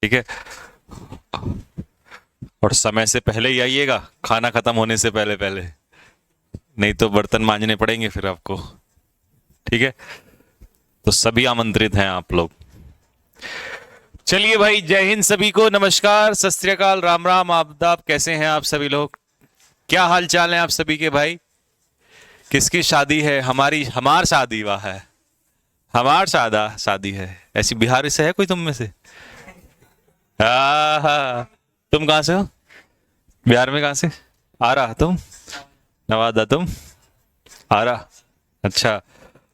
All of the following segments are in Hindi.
ठीक है। और समय से पहले ही आइएगा, खाना खत्म होने से पहले पहले, नहीं तो बर्तन मांजने पड़ेंगे फिर आपको। ठीक है। तो सभी आमंत्रित हैं आप लोग। चलिए भाई, जय हिंद सभी को, नमस्कार, सत श्री अकाल, राम राम, आदाब। कैसे हैं आप सभी लोग? क्या हाल चाल है आप सभी के भाई? किसकी शादी है? हमार शादी वाह है। हमार शादा शादी है। ऐसी बिहार से है कोई तुम में से? हाँ। तुम कहां से हो? बिहार में कहां से? आ रहा तुम? नवादा तुम? आ रहा। अच्छा।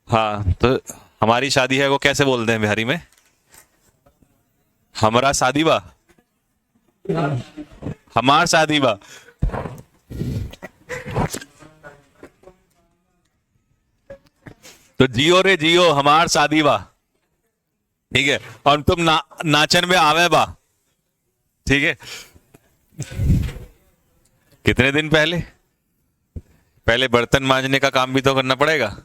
हाँ तो हमारी शादी है, वो कैसे बोलते हैं बिहारी में? हमारा शादी बा। हमार शादी बा। तो जियो रे जियो, हमार शादी बा। ठीक है। और तुम नाचन में आवे बा। ठीक है। कितने दिन पहले? पहले बर्तन मांजने का काम भी तो करना पड़ेगा।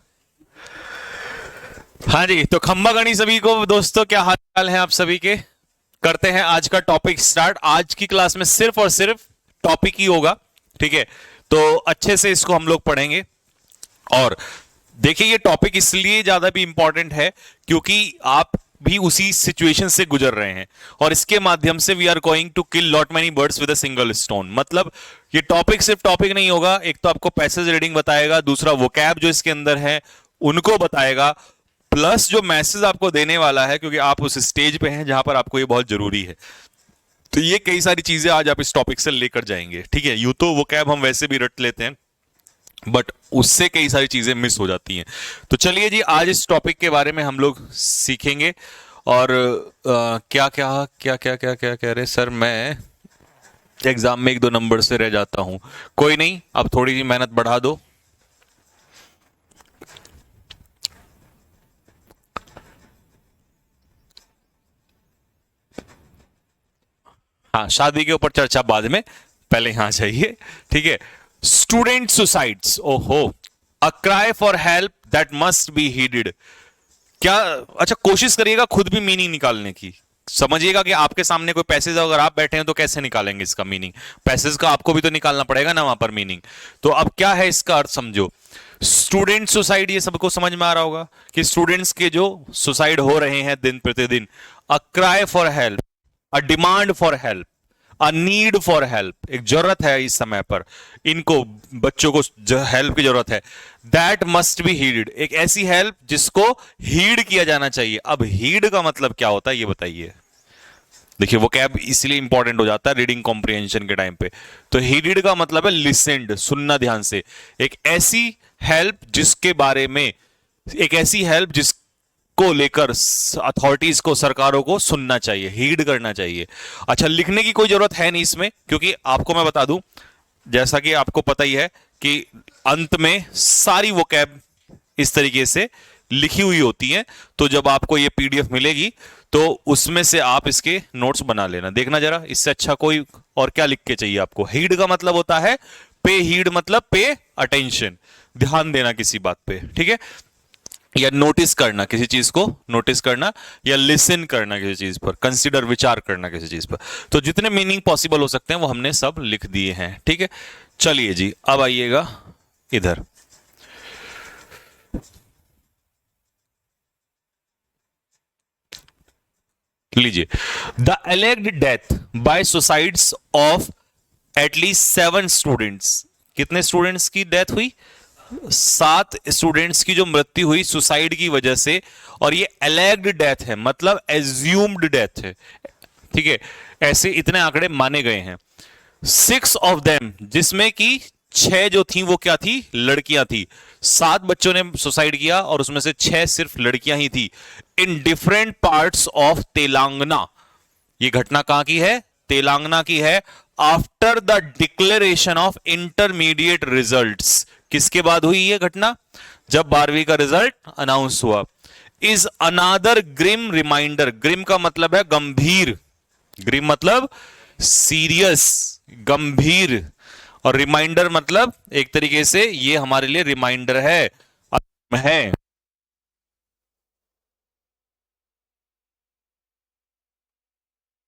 हाँ जी, तो खम्बा गणी सभी को दोस्तों, क्या हाल चाल है आप सभी के? करते हैं आज का टॉपिक स्टार्ट। आज की क्लास में सिर्फ और सिर्फ टॉपिक ही होगा। ठीक है। तो अच्छे से इसको हम लोग पढ़ेंगे। और देखिए, ये टॉपिक इसलिए ज्यादा भी इंपॉर्टेंट है क्योंकि आप भी उसी सिचुएशन से गुजर रहे हैं, और इसके माध्यम से we are going to kill lot many birds with a single stone. मतलब ये टॉपिक सिर्फ टॉपिक नहीं होगा, एक तो आपको पैसेज रीडिंग बताएगा, दूसरा वोकैब जो इसके अंदर है उनको बताएगा, प्लस जो मैसेज आपको देने वाला है, क्योंकि आप उस स्टेज पे हैं जहां पर आपको ये बहुत जरूरी है। तो ये कई सारी चीजें आज आप इस टॉपिक से लेकर जाएंगे। ठीक है। यूं तो वोकैब हम वैसे भी रट लेते हैं, बट उससे कई सारी चीजें मिस हो जाती हैं। तो चलिए जी, आज इस टॉपिक के बारे में हम लोग सीखेंगे। और क्या क्या क्या क्या क्या क्या कह रहे सर, मैं एग्जाम में एक दो नंबर से रह जाता हूं। कोई नहीं, अब थोड़ी सी मेहनत बढ़ा दो। हाँ, शादी के ऊपर चर्चा बाद में, पहले यहां जाइए। ठीक है। स्टूडेंट सुसाइड्स, ओहो, a cry for help that must be heeded. क्या? अच्छा, कोशिश करिएगा खुद भी मीनिंग निकालने की। समझिएगा कि आपके सामने कोई पैसेज अगर आप बैठे हैं तो कैसे निकालेंगे इसका मीनिंग। पैसेज का आपको भी तो निकालना पड़ेगा ना वहां पर मीनिंग। तो अब क्या है इसका अर्थ समझो। स्टूडेंट सुसाइड, ये सबको समझ में आ रहा होगा कि स्टूडेंट्स के जो सुसाइड हो रहे हैं दिन प्रतिदिन। अ cry for help, a demand for help, a need for help, एक जरूरत है इस समय पर इनको, बच्चों को हेल्प की जरूरत है। दैट मस्ट बी हीड, एक ऐसी हेल्प जिसको हीड किया जाना चाहिए। अब हीड का मतलब क्या होता है ये बताइए। देखिए, वो कैब इसलिए इंपॉर्टेंट हो जाता है रीडिंग कॉम्प्रिहेंशन के टाइम पे। तो हीडेड का मतलब है लिसेंड, सुनना ध्यान से। एक ऐसी हेल्प जिसके बारे में, एक ऐसी हेल्प जिसको लेकर अथॉरिटीज को, सरकारों को सुनना चाहिए, हीड करना चाहिए। अच्छा, लिखने की कोई जरूरत है नहीं इसमें, क्योंकि आपको मैं बता दूं, जैसा कि आपको पता ही है कि अंत में सारी वो कैब इस तरीके से लिखी हुई होती हैं। तो जब आपको ये पीडीएफ मिलेगी तो उसमें से आप इसके नोट्स बना लेना, देखना जरा, इससे अच्छा कोई और क्या लिख के चाहिए आपको। हीड का मतलब होता है पे, हीड मतलब पे अटेंशन, ध्यान देना किसी बात पे। ठीक है। या नोटिस करना किसी चीज को, नोटिस करना, या लिसन करना किसी चीज पर, कंसिडर, विचार करना किसी चीज पर। तो जितने मीनिंग पॉसिबल हो सकते हैं वो हमने सब लिख दिए हैं। ठीक है। चलिए जी, अब आइएगा इधर। लीजिए, the alleged death by suicides of at least 7 students. कितने स्टूडेंट्स की डेथ हुई? 7 स्टूडेंट्स की जो मृत्यु हुई सुसाइड की वजह से। और ये एलेग्ड डेथ है, मतलब एज्यूम्ड डेथ है। ठीक है। ऐसे इतने आंकड़े माने गए हैं। 6 ऑफ देम, जिसमें कि 6 जो थी वो क्या थी? लड़कियां थी। 7 बच्चों ने सुसाइड किया और उसमें से 6 सिर्फ लड़कियां ही थी। In different parts of Telangana. ये घटना कहां की है? तेलंगाना की है। After the declaration of intermediate results. किसके बाद हुई ये घटना? जब 12वीं का रिजल्ट अनाउंस हुआ। Is another grim reminder, grim का मतलब है गंभीर, ग्रिम मतलब सीरियस, गंभीर, और रिमाइंडर मतलब एक तरीके से ये हमारे लिए रिमाइंडर है।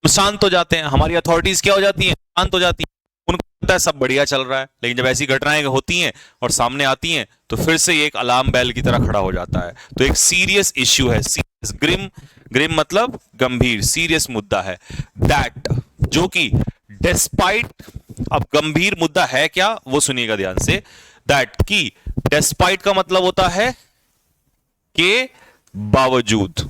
शांत हो जाते हैं, हमारी अथॉरिटीज क्या हो जाती हैं, शांत हो जाती हैं, उनको लगता है सब बढ़िया चल रहा है। लेकिन जब ऐसी घटनाएं होती हैं और सामने आती हैं तो फिर से ये एक अलार्म बेल की तरह खड़ा हो जाता है। तो एक सीरियस इश्यू है, सीरियस, ग्रिम, ग्रिम मतलब गंभीर, सीरियस मुद्दा है दैट, जो कि डिस्पाइट, अब गंभीर मुद्दा है क्या वो सुनिएगा ध्यान से, दैट की डिस्पाइट का मतलब होता है के बावजूद।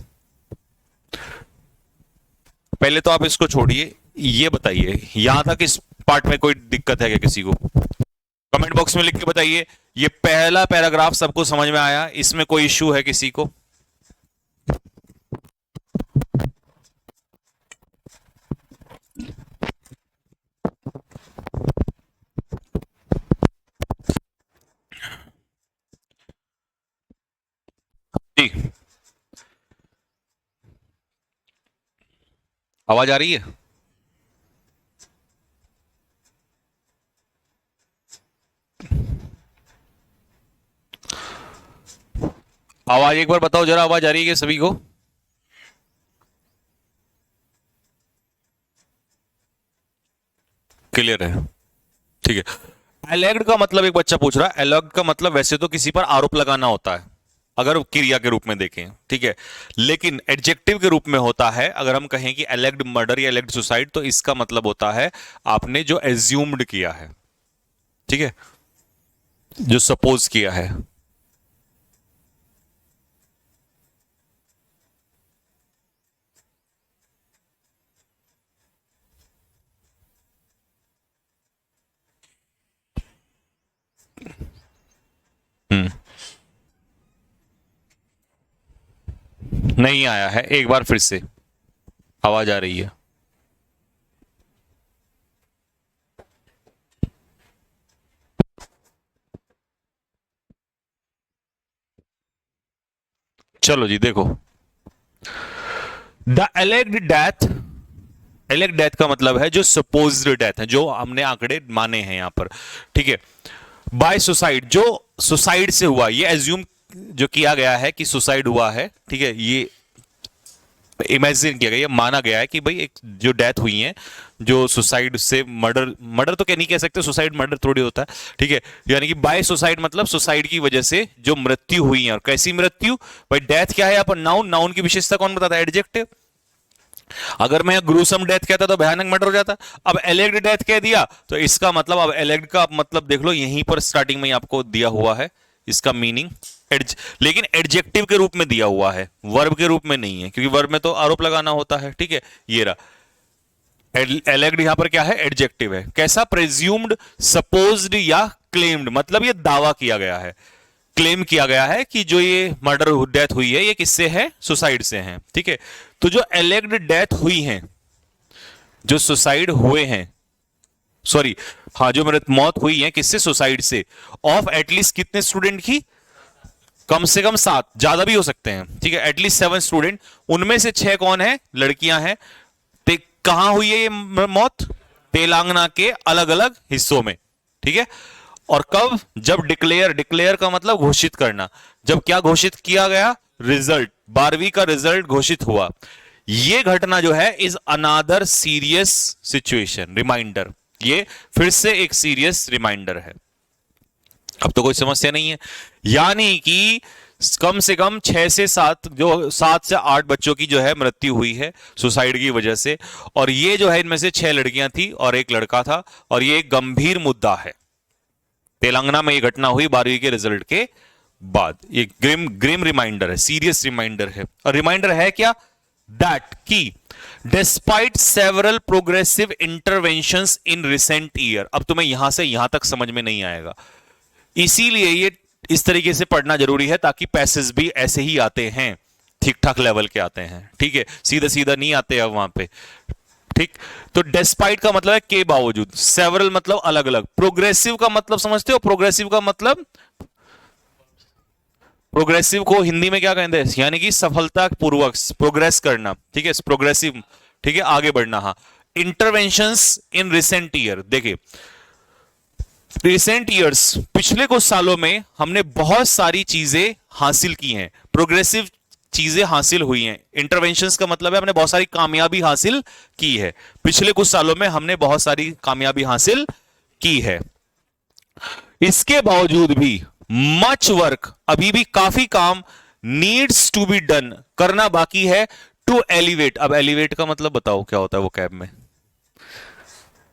पहले तो आप इसको छोड़िए, ये बताइए यहां तक इस पार्ट में कोई दिक्कत है क्या किसी को? कमेंट बॉक्स में लिख के बताइए। ये पहला पैराग्राफ सबको समझ में आया? इसमें कोई इश्यू है किसी को? जी, आवाज आ रही है? आवाज एक बार बताओ जरा, आवाज आ रही है क्या सभी को? क्लियर है? ठीक है। एलेग्ड का मतलब एक बच्चा पूछ रहा है, एलेग्ड का मतलब वैसे तो किसी पर आरोप लगाना होता है अगर क्रिया के रूप में देखें, ठीक है, लेकिन एडजेक्टिव के रूप में होता है। अगर हम कहें कि एलेग्ड मर्डर या एलेग्ड सुसाइड, तो इसका मतलब होता है आपने जो एज्यूम्ड किया है, ठीक है, जो सपोज किया है। हम्म, नहीं आया है, एक बार फिर से आवाज आ रही है? चलो जी देखो, द एलेग्ड डेथ, एलेग्ड डेथ का मतलब है जो सपोज्ड डेथ है, जो हमने आंकड़े माने हैं यहां पर, ठीक है, बाय सुसाइड, जो सुसाइड से हुआ, ये एज्यूम जो किया गया है कि सुसाइड हुआ है, ठीक है, ये इमेजिन किया गया, ये माना गया है कि भाई एक जो डेथ हुई है, जो सुसाइड से, मर्डर, मर्डर तो क्या नहीं कह सकते, सुसाइड मर्डर थोड़ी होता है, ठीक है, यानी कि बाय सुसाइड मतलब सुसाइड की वजह से जो मृत्यु हुई है। और कैसी मृत्यु भाई? डेथ क्या है यहाँ पर? नाउन, नाउन की विशेषता कौन बताता है? एडजेक्टिव। अगर मैं ग्रूसम डेथ कहता तो भयानक मर्डर हो जाता। अब एलेग्ड डेथ कह दिया तो इसका मतलब, अब एलेग्ड का मतलब देख लो, यहीं पर स्टार्टिंग में आपको दिया हुआ है इसका मीनिंग, लेकिन एडजेक्टिव के रूप में दिया हुआ है, वर्ब के रूप में नहीं है, क्योंकि वर्ब में तो आरोप लगाना होता है, ठीक है, ये रहा। एलेग्ड यहां पर क्या है? एडजेक्टिव है। कैसा? प्रेज्यूम्ड, सपोज्ड या क्लेम्ड, मतलब ये दावा किया गया है, क्लेम किया गया है कि जो ये मर्डर डेथ हुई है ये किससे है? सुसाइड से है, ठीक है। तो जो एलेग्ड डेथ हुई है, जो सुसाइड हुए हैं, सॉरी, हाँ, जो मौत हुई है किससे? सुसाइड से। ऑफ एटलीस्ट कितने स्टूडेंट की? कम से कम 7, ज्यादा भी हो सकते हैं, ठीक है, एटलीस्ट 7 स्टूडेंट, उनमें से 6 कौन है? लड़कियां हैं। कहां हुई है ये मौत? तेलंगाना के अलग अलग हिस्सों में, ठीक है। और कब? जब डिक्लेयर, डिक्लेयर का मतलब घोषित करना, जब क्या घोषित किया गया? रिजल्ट, 12वीं का रिजल्ट घोषित हुआ। ये घटना जो है is another serious situation, reminder, ये फिर से एक सीरियस रिमाइंडर है। अब तो कोई समस्या नहीं है, यानी कि कम से कम 6 से 7, जो 7 से 8 बच्चों की जो है मृत्यु हुई है सुसाइड की वजह से, और ये जो है इनमें से 6 लड़कियां थी और एक लड़का था, और ये एक गंभीर मुद्दा है। तेलंगाना में ये घटना हुई 12वीं के रिजल्ट के बाद। ये ग्रिम, ग्रिम रिमाइंडर है, सीरियस रिमाइंडर है। और रिमाइंडर है क्या? दैट की despite several progressive interventions in recent year. अब तुम्हें यहां से यहां तक समझ में नहीं आएगा, इसीलिए ये इस तरीके से पढ़ना जरूरी है, ताकि पैसेज भी ऐसे ही आते हैं, ठीक ठाक लेवल के आते हैं, ठीक है, सीधा सीधा नहीं आते अब वहां पे, ठीक। तो डेस्पाइट का मतलब है के बावजूद, सेवरल मतलब अलग अलग, प्रोग्रेसिव का मतलब समझते हो? प्रोग्रेसिव का मतलब, प्रोग्रेसिव को हिंदी में क्या कहते हैं? यानी कि सफलता पूर्वक प्रोग्रेस करना, ठीक है, प्रोग्रेसिव, ठीक है, आगे बढ़ना। हाँ, इंटरवेंशंस इन रिसेंट ईयर, देखिए रिसेंट ईयर्स, पिछले कुछ सालों में हमने बहुत सारी चीजें हासिल की हैं। प्रोग्रेसिव चीजें हासिल हुई हैं। इंटरवेंशंस का मतलब है हमने बहुत सारी कामयाबी हासिल की है, पिछले कुछ सालों में हमने बहुत सारी कामयाबी हासिल की है। इसके बावजूद भी मच वर्क, अभी भी काफी काम नीड्स टू बी डन, करना बाकी है, टू एलिवेट। अब एलिवेट का मतलब बताओ क्या होता है वो कैब में,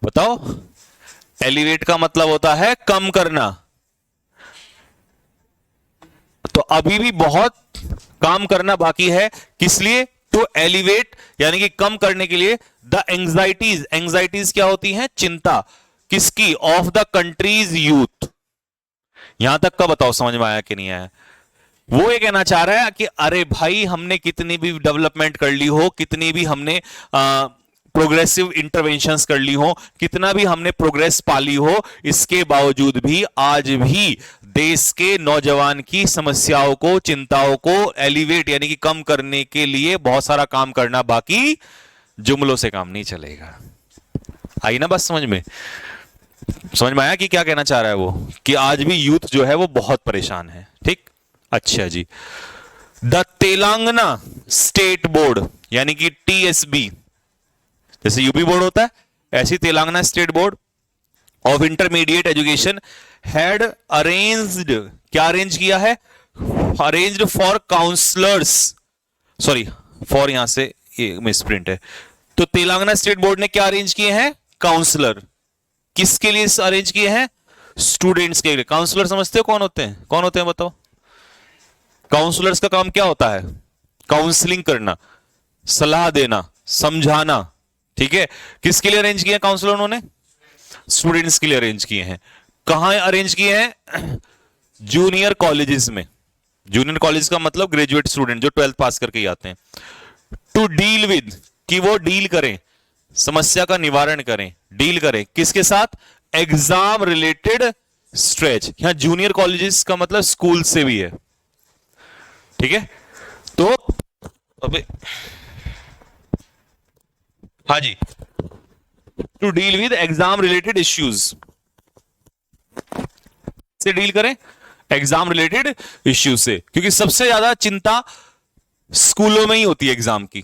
बताओ। एलिवेट का मतलब होता है कम करना। तो अभी भी बहुत काम करना बाकी है, किस लिए? टू एलिवेट, यानी कि कम करने के लिए द एंग्जाइटीज। एंग्जाइटीज क्या होती हैं? चिंता। किसकी? Of the countries youth. यहां तक का बताओ समझ में आया कि नहीं आया? वो ये कहना चाह रहा है कि अरे भाई हमने कितनी भी डेवलपमेंट कर ली हो, कितनी भी हमने प्रोग्रेसिव इंटरवेंशंस कर ली हो, कितना भी हमने प्रोग्रेस पाली हो, इसके बावजूद भी आज भी देश के नौजवान की समस्याओं को, चिंताओं को एलिवेट यानी कि कम करने के लिए बहुत सारा काम करना बाकी, जुमलों से काम नहीं चलेगा। आई ना बात समझ में? समझ में आया कि क्या कहना चाह रहा है वो? कि आज भी यूथ जो है वो बहुत परेशान है। ठीक, अच्छा जी। द तेलंगाना स्टेट बोर्ड यानी कि टीएसबी, जैसे यूपी बोर्ड होता है ऐसी Telangana state board of intermediate education had arranged, क्या अरेंज किया है? Arranged for counsellors, sorry for यहां से ये मिसप्रिंट है। तो तेलंगाना स्टेट बोर्ड ने क्या अरेंज किए हैं? काउंसलर। किसके लिए अरेंज किए हैं? स्टूडेंट्स के लिए। काउंसलर समझते हो कौन होते हैं? कौन होते हैं बताओ? काउंसलर्स का काम क्या होता है? काउंसलिंग करना, सलाह देना, समझाना। ठीक है, किसके लिए अरेंज किए हैं काउंसलर? उन्होंने स्टूडेंट्स के लिए अरेंज किए हैं। कहां अरेंज किए हैं? जूनियर कॉलेजेस में। जूनियर कॉलेज का मतलब ग्रेजुएट स्टूडेंट जो 12th पास करके ही आते हैं। टू डील विद, कि वो डील करें, समस्या का निवारण करें, डील करें किसके साथ? Exam related stretch. यहां जूनियर कॉलेजेस का मतलब स्कूल से भी है। ठीक है, तो अबे हाँ जी, to deal with exam related issues, से डील करें एग्जाम रिलेटेड इश्यूज से, क्योंकि सबसे ज्यादा चिंता स्कूलों में ही होती है एग्जाम की,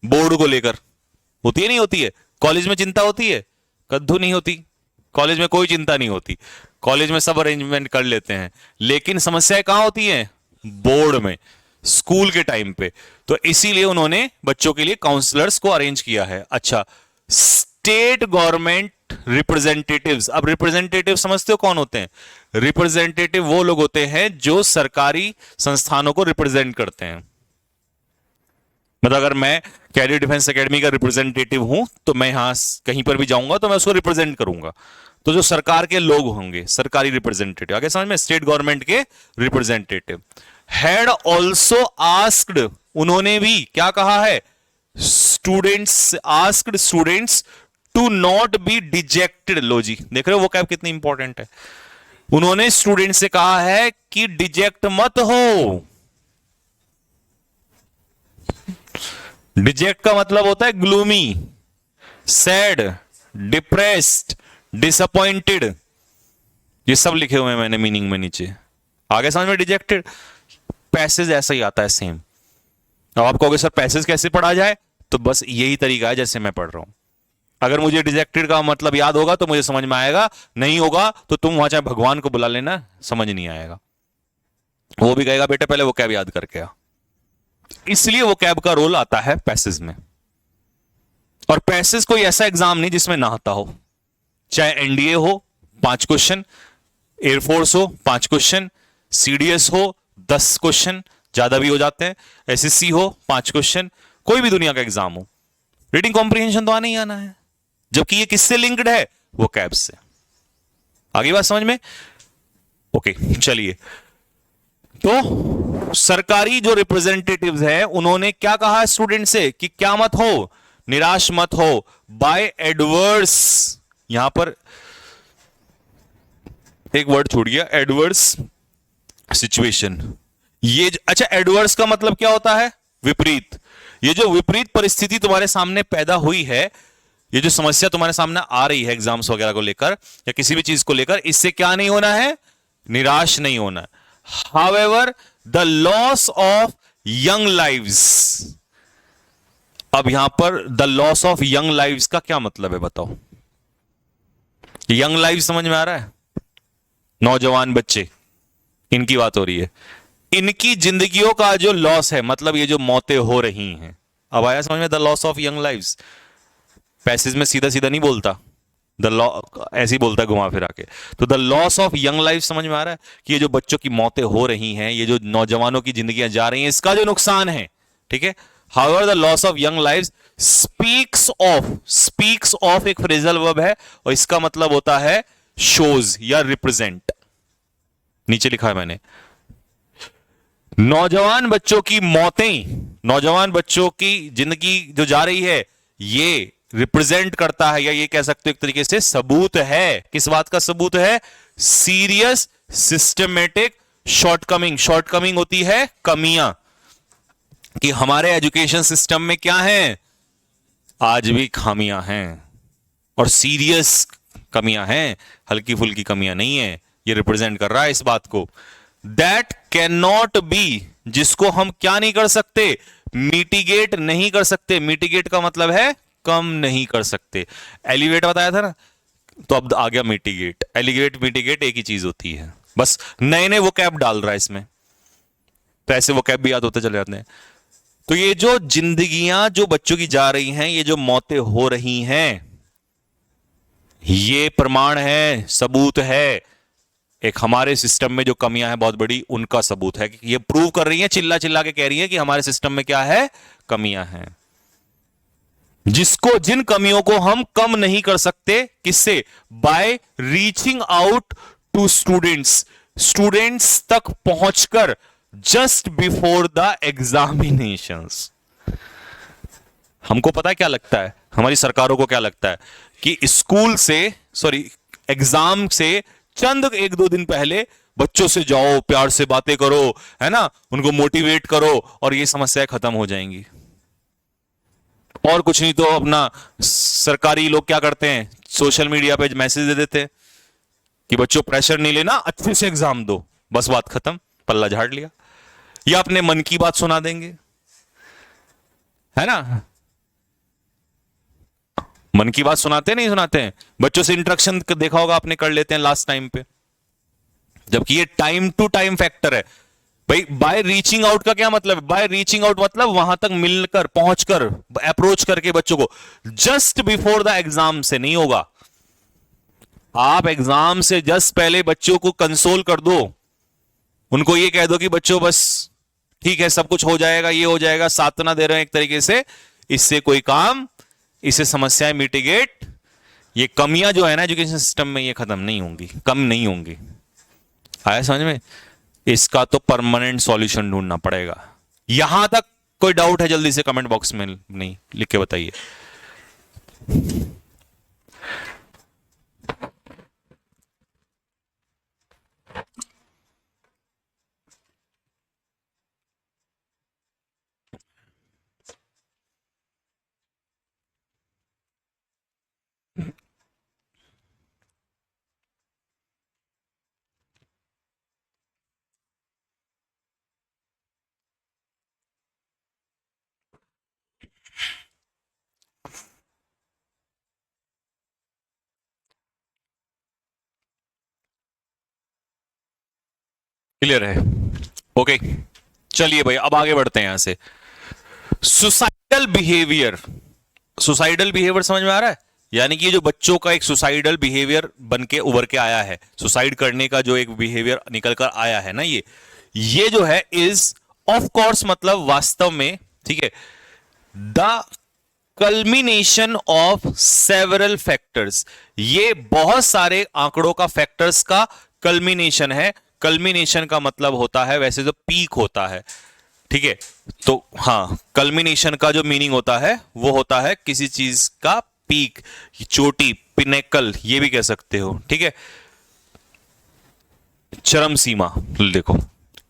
बोर्ड को लेकर। होती है नहीं होती है? कॉलेज में चिंता होती है? कद्दू नहीं होती। कॉलेज में कोई चिंता नहीं होती, कॉलेज में सब अरेंजमेंट कर लेते हैं। लेकिन समस्याएं कहां होती हैं? बोर्ड में, स्कूल के टाइम पे। तो इसीलिए उन्होंने बच्चों के लिए काउंसलर्स को अरेंज किया है। अच्छा, स्टेट गवर्नमेंट रिप्रेजेंटेटिव्स। अब रिप्रेजेंटेटिव समझते हो कौन होते हैं? रिप्रेजेंटेटिव वो लोग होते हैं जो सरकारी संस्थानों को रिप्रेजेंट करते हैं। मतलब अगर मैं कैडेट डिफेंस एकेडमी का रिप्रेजेंटेटिव हूं तो मैं यहां कहीं पर भी जाऊंगा तो मैं उसको रिप्रेजेंट करूंगा। तो जो सरकार के लोग होंगे, सरकारी रिप्रेजेंटेटिव, आगे समझ में? स्टेट गवर्नमेंट के रिप्रेजेंटेटिव। हैड ऑल्सो आस्क्ड, उन्होंने भी क्या कहा है? Students, asked students to not be dejected. लो जी, देख रहे हो वो कैब कितनी इंपॉर्टेंट है। उन्होंने स्टूडेंट से कहा है कि डिजेक्ट मत हो। डिजेक्ट का मतलब होता है ग्लूमी, सैड, डिप्रेस्ड, डिसअपॉइंटेड। ये सब लिखे हुए हैं मैंने मीनिंग में नीचे, आगे समझ में? डिजेक्टेड पैसेज ऐसा ही आता है सेम। अब आप कहोगे सर पैसेज कैसे पढ़ा जाए? तो बस यही तरीका है जैसे मैं पढ़ रहा हूं। अगर मुझे डिजेक्टेड का मतलब याद होगा तो मुझे समझ में आएगा, नहीं होगा तो तुम वहां चाहे भगवान को बुला लेना, समझ नहीं आएगा। वो भी कहेगा बेटा पहले वो कैब याद करके आ। इसलिए वो कैब का रोल आता है पैसेज में। और पैसेज कोई ऐसा एग्जाम नहीं जिसमें ना आता हो। चाहे एनडीए हो 5 क्वेश्चन, एयरफोर्स हो 5 क्वेश्चन, सीडीएस हो 10 क्वेश्चन, ज्यादा भी हो जाते हैं, एसएससी हो 5 क्वेश्चन, कोई भी दुनिया का एग्जाम हो, रीडिंग कॉम्प्रिहेंशन तो आना ही आना है। जबकि ये किससे लिंक्ड है? वो कैब से। आगे बात समझ में? ओके, चलिए। तो सरकारी जो रिप्रेजेंटेटिव्स हैं उन्होंने क्या कहा स्टूडेंट से? कि क्या मत हो, निराश मत हो। बाय एडवर्स, यहां पर एक वर्ड छूट गया, एडवर्स सिचुएशन। ये अच्छा, एडवर्स का मतलब क्या होता है? विपरीत। ये जो विपरीत परिस्थिति तुम्हारे सामने पैदा हुई है, ये जो समस्या तुम्हारे सामने आ रही है एग्जाम्स वगैरह को लेकर या किसी भी चीज को लेकर, इससे क्या नहीं होना है? निराश नहीं होना। However the loss of young lives. अब यहां पर the loss of young lives का क्या मतलब है बताओ? यंग लाइव समझ में आ रहा है? नौजवान बच्चे, इनकी बात हो रही है। इनकी जिंदगियों का जो लॉस है, मतलब ये जो मौतें हो रही हैं। अब आया समझ में? The loss of young lives. Passage में सीधा सीधा नहीं बोलता, द लॉ ऐसे ही बोलता है घुमा फिरा के। तो the loss of young life समझ में आ रहा है कि ये जो बच्चों की मौतें हो रही हैं, ये जो नौजवानों की जिंदगियां जा रही हैं, इसका जो नुकसान है, ठीक है। However the loss of young life speaks of एक फ्रेजल वर्ब है और इसका मतलब होता है शोज या रिप्रेजेंट। नीचे लिखा है मैंने, नौजवान बच्चों की मौतें, नौजवान बच्चों की जिंदगी जो जा रही है, ये रिप्रेजेंट करता है, या ये कह सकते हो एक तरीके से सबूत है। किस बात का सबूत है? Serious systematic shortcoming. शॉर्टकमिंग होती है कमियां, कि हमारे एजुकेशन सिस्टम में क्या है, आज भी खामियां हैं और सीरियस कमियां हैं, हल्की फुल्की कमियां नहीं है। ये रिप्रेजेंट कर रहा है इस बात को। दैट कैन नॉट बी, जिसको हम क्या नहीं कर सकते? मिटिगेट नहीं कर सकते। मिटिगेट का मतलब है कम नहीं कर सकते। एलिवेट बताया था ना, तो अब आ गया मिटिगेट। एलिगेट मिटिगेट एक ही चीज होती है, बस नए नए वो कैप डाल रहा है इसमें, तो ऐसे वो कैप भी याद होते चले जाते हैं। तो ये जो जिंदगियां जो बच्चों की जा रही हैं, ये जो मौतें हो रही हैं, ये प्रमाण है, सबूत है। एक हमारे सिस्टम में जो कमियां हैं बहुत बड़ी, उनका सबूत है कि ये प्रूव कर रही हैं, चिल्ला चिल्ला के कह रही हैं कि हमारे सिस्टम में क्या है, कमियां हैं। जिसको, जिन कमियों को हम कम नहीं कर सकते, किससे? By reaching out to students, students तक पहुंचकर जस्ट बिफोर द एग्जामिनेशंस। हमको पता है क्या लगता है, हमारी सरकारों को क्या लगता है कि स्कूल से, सॉरी, एग्जाम से चंद एक दो दिन पहले बच्चों से जाओ, प्यार से बातें करो, है ना, उनको मोटिवेट करो और ये समस्याएं खत्म हो जाएंगी। और कुछ नहीं तो अपना सरकारी लोग क्या करते हैं, सोशल मीडिया पे मैसेज दे देते हैं कि बच्चों प्रेशर नहीं लेना, अच्छे से एग्जाम दो, बस बात खत्म, पल्ला झाड़ लिया। या अपने मन की बात सुना देंगे, है ना, मन की बात सुनाते नहीं सुनाते हैं। बच्चों से इंटरेक्शन देखा होगा आपने, कर लेते हैं लास्ट टाइम पे, जबकि ये टाइम टू टाइम फैक्टर है भाई। बाय रीचिंग आउट का क्या मतलब है? बाय रीचिंग आउट मतलब वहां तक मिलकर, पहुंचकर, अप्रोच करके बच्चों को, जस्ट बिफोर द एग्जाम से नहीं होगा। आप एग्जाम से जस्ट पहले बच्चों को कंसोल कर दो, उनको ये कह दो कि बच्चों बस ठीक है, सब कुछ हो जाएगा, ये हो जाएगा, सांत्वना दे रहे हैं एक तरीके से, इससे कोई काम, इससे समस्याएं मिटिगेट, ये कमियां जो है ना एजुकेशन सिस्टम में, ये खत्म नहीं होंगी, कम नहीं होंगी। आया समझ में? इसका तो परमानेंट सॉल्यूशन ढूंढना पड़ेगा। यहां तक कोई डाउट है जल्दी से कमेंट बॉक्स में नहीं लिख के बताइए। क्लियर है? ओके, चलिए भाई अब आगे बढ़ते हैं यहां से। सुसाइडल बिहेवियर, सुसाइडल बिहेवियर समझ में आ रहा है? यानी कि ये जो बच्चों का एक सुसाइडल बिहेवियर बन के उभर के आया है, सुसाइड करने का जो एक बिहेवियर निकल कर आया है ना, ये जो है इज ऑफ कोर्स, मतलब वास्तव में, ठीक है, the culmination of several factors, ये बहुत सारे आंकड़ों का, फैक्टर्स का कल्मिनेशन है। कल्मिनेशन का मतलब होता है वैसे तो पीक होता है, ठीक है, तो हाँ, कल्मिनेशन का जो मीनिंग होता है वो होता है किसी चीज का पीक, चोटी, पिनेकल, ये भी कह सकते हो, ठीक है, चरम सीमा। देखो,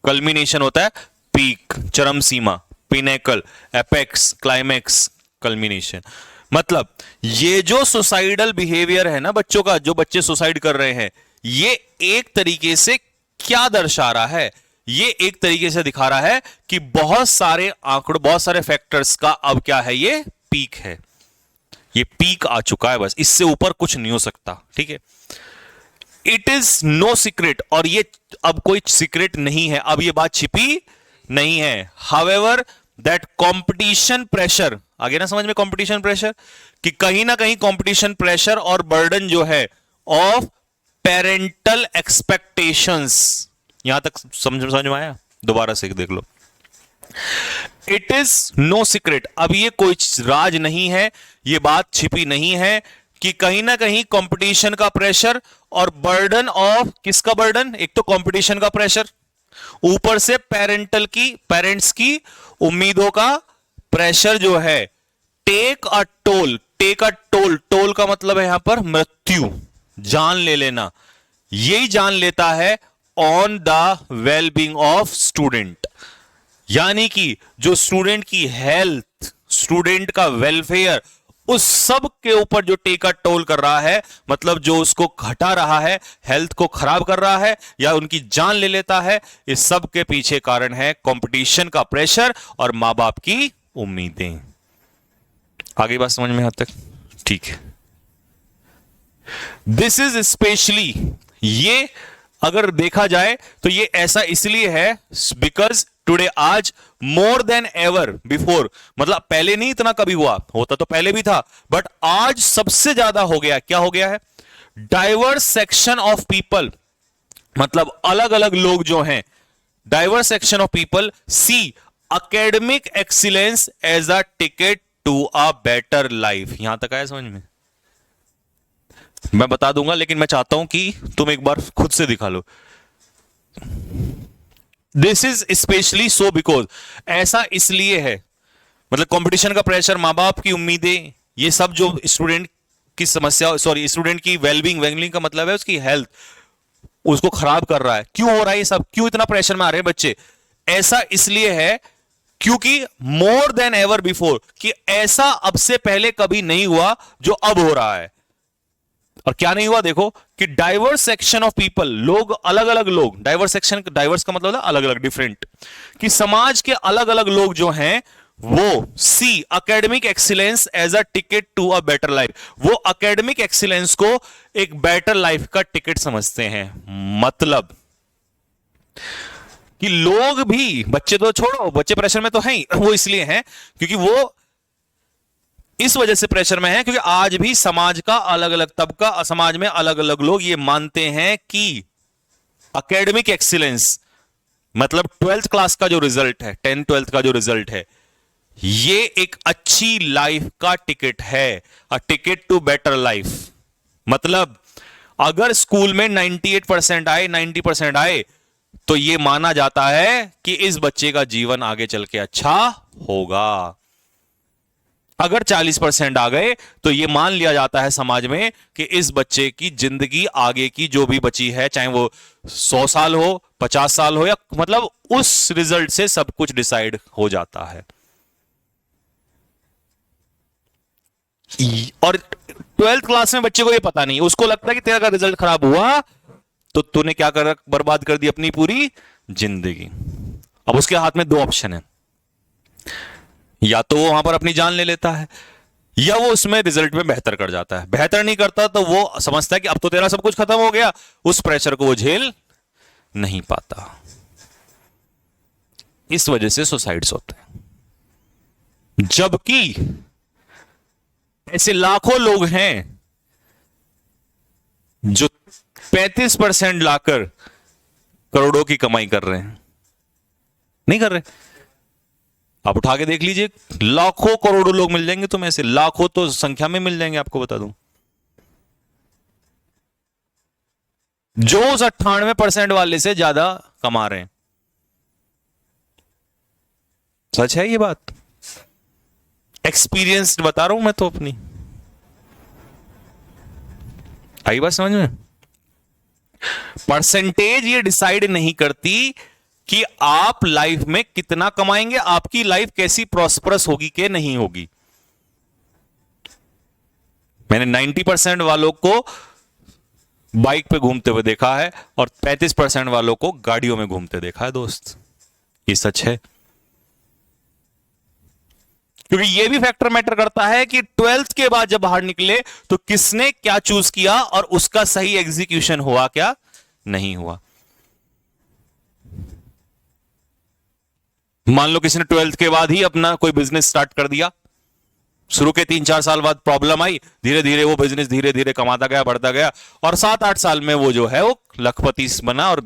कल्मिनेशन होता है पीक, चरम सीमा, पिनेकल, एपेक्स, क्लाइमेक्स, कल्मिनेशन। मतलब ये जो सुसाइडल बिहेवियर है ना बच्चों का, जो बच्चे सुसाइड कर रहे हैं, ये एक तरीके से क्या दर्शा रहा है? ये एक तरीके से दिखा रहा है कि बहुत सारे आंकड़ों, बहुत सारे फैक्टर्स का अब क्या है, ये पीक है, ये पीक आ चुका है, बस इससे ऊपर कुछ नहीं हो सकता, ठीक है। इट इज नो सीक्रेट, और ये अब कोई सीक्रेट नहीं है, अब ये बात छिपी नहीं है। हाउएवर दैट कंपटीशन प्रेशर, आगे ना समझ में, कंपटीशन प्रेशर, कि कहीं ना कहीं कंपटीशन प्रेशर और बर्डन जो है ऑफ पेरेंटल एक्सपेक्टेशंस, यहां तक समझ में आया? दोबारा से देख लो। इट इज नो सीक्रेट, अब ये कोई राज नहीं है, ये बात छिपी नहीं है कि कहीं ना कहीं कंपटीशन का प्रेशर और बर्डन ऑफ, किसका बर्डन? एक तो कंपटीशन का प्रेशर, ऊपर से पेरेंट्स की उम्मीदों का प्रेशर जो है, take a toll, take a toll, toll का मतलब है यहां पर मृत्यु, जान ले लेना, यही जान लेता है on the wellbeing of student, यानी कि जो स्टूडेंट की हेल्थ, स्टूडेंट का वेलफेयर, उस सब के ऊपर जो टेक अ टोल कर रहा है, मतलब जो उसको घटा रहा है, हेल्थ को खराब कर रहा है या उनकी जान ले लेता है, इस सब के पीछे कारण है कंपटीशन का प्रेशर और मां बाप की उम्मीदें। आगे बात समझ में आता है? ठीक है। दिस इज स्पेशली, ये अगर देखा जाए तो ये ऐसा इसलिए है बिकॉज टुडे, आज मोर देन एवर बिफोर, मतलब पहले नहीं इतना कभी हुआ, होता तो पहले भी था, बट आज सबसे ज्यादा हो गया। क्या हो गया है? डाइवर्स सेक्शन ऑफ पीपल, मतलब अलग अलग लोग जो हैं, diverse section of people see academic excellence as a ticket to a better life. यहां तक आया समझ में? मैं बता दूंगा, लेकिन मैं चाहता हूं कि तुम एक बार खुद से दिखा लो। This is specially so because, ऐसा इसलिए है, मतलब कंपटीशन का प्रेशर, मां बाप की उम्मीदें, ये सब जो स्टूडेंट की समस्या, सॉरी स्टूडेंट की वेलबींग, वेलबींग का मतलब है उसकी हेल्थ, उसको खराब कर रहा है। क्यों हो रहा है ये सब? क्यों इतना प्रेशर में आ रहे हैं बच्चे? ऐसा इसलिए है क्योंकि मोर देन एवर बिफोर, कि ऐसा अब से पहले कभी नहीं हुआ जो अब हो रहा है। और क्या नहीं हुआ? देखो कि डाइवर्स सेक्शन ऑफ पीपल, लोग, अलग अलग लोग, डाइवर्स सेक्शन, डाइवर्स का मतलब है अलग अलग, डिफरेंट, कि समाज के अलग अलग लोग जो हैं वो see academic excellence as a ticket to a better life, वो एकेडमिक एक्सीलेंस को एक बेटर लाइफ का टिकट समझते हैं। मतलब कि लोग भी, बच्चे तो छोड़ो, बच्चे प्रेशर में तो हैं ही, वो इसलिए हैं क्योंकि वो इस वजह से प्रेशर में है क्योंकि आज भी समाज का अलग अलग तबका, समाज में अलग अलग लोग ये मानते हैं कि एकेडमिक एक्सीलेंस, मतलब 12th क्लास का जो रिजल्ट है, 10th 12th का जो रिजल्ट है, ये एक अच्छी लाइफ का टिकट है, a ticket to better life. मतलब अगर स्कूल में 98% आए, 90% आए, तो यह माना जाता है कि इस बच्चे का जीवन आगे चल के अच्छा होगा। अगर 40% आ गए तो यह मान लिया जाता है समाज में कि इस बच्चे की जिंदगी आगे की जो भी बची है, चाहे वो 100 साल हो, 50 साल हो, या मतलब उस रिजल्ट से सब कुछ डिसाइड हो जाता है। और 12th क्लास में बच्चे को यह पता नहीं, उसको लगता है कि तेरा रिजल्ट खराब हुआ तो तूने क्या कर, बर्बाद कर दी अपनी पूरी जिंदगी। अब उसके हाथ में 2 ऑप्शन है, या तो वो वहां पर अपनी जान ले लेता है, या वो उसमें रिजल्ट में बेहतर कर जाता है। बेहतर नहीं करता तो वो समझता है कि अब तो तेरा सब कुछ खत्म हो गया, उस प्रेशर को वो झेल नहीं पाता। इस वजह से सुसाइड्स होते हैं। जबकि ऐसे लाखों लोग हैं जो 35% लाकर करोड़ों की कमाई कर रहे हैं। नहीं कर रहे? आप उठा के देख लीजिए, लाखों करोड़ों लोग मिल जाएंगे तुम्हें, ऐसे लाखों तो संख्या में मिल जाएंगे। आपको बता दूं, जो उस 98% वाले से ज्यादा कमा रहे हैं। सच है ये बात, एक्सपीरियंस बता रहा हूं मैं तो अपनी। आई बात समझ में? परसेंटेज ये डिसाइड नहीं करती कि आप लाइफ में कितना कमाएंगे, आपकी लाइफ कैसी प्रॉस्परस होगी कि नहीं होगी। मैंने 90% वालों को बाइक पे घूमते हुए देखा है और 35% वालों को गाड़ियों में घूमते देखा है दोस्त। ये सच है, क्योंकि ये भी फैक्टर मैटर करता है कि 12th के बाद जब बाहर निकले तो किसने क्या चूज किया और उसका सही एग्जीक्यूशन हुआ क्या नहीं हुआ। मान लो किसी ने 12th के बाद ही अपना कोई बिजनेस स्टार्ट कर दिया, शुरू के 3-4 साल बाद प्रॉब्लम आई, धीरे धीरे वो बिजनेस धीरे धीरे कमाता गया, बढ़ता गया, और 7-8 साल में वो जो है वो लखपति बना। और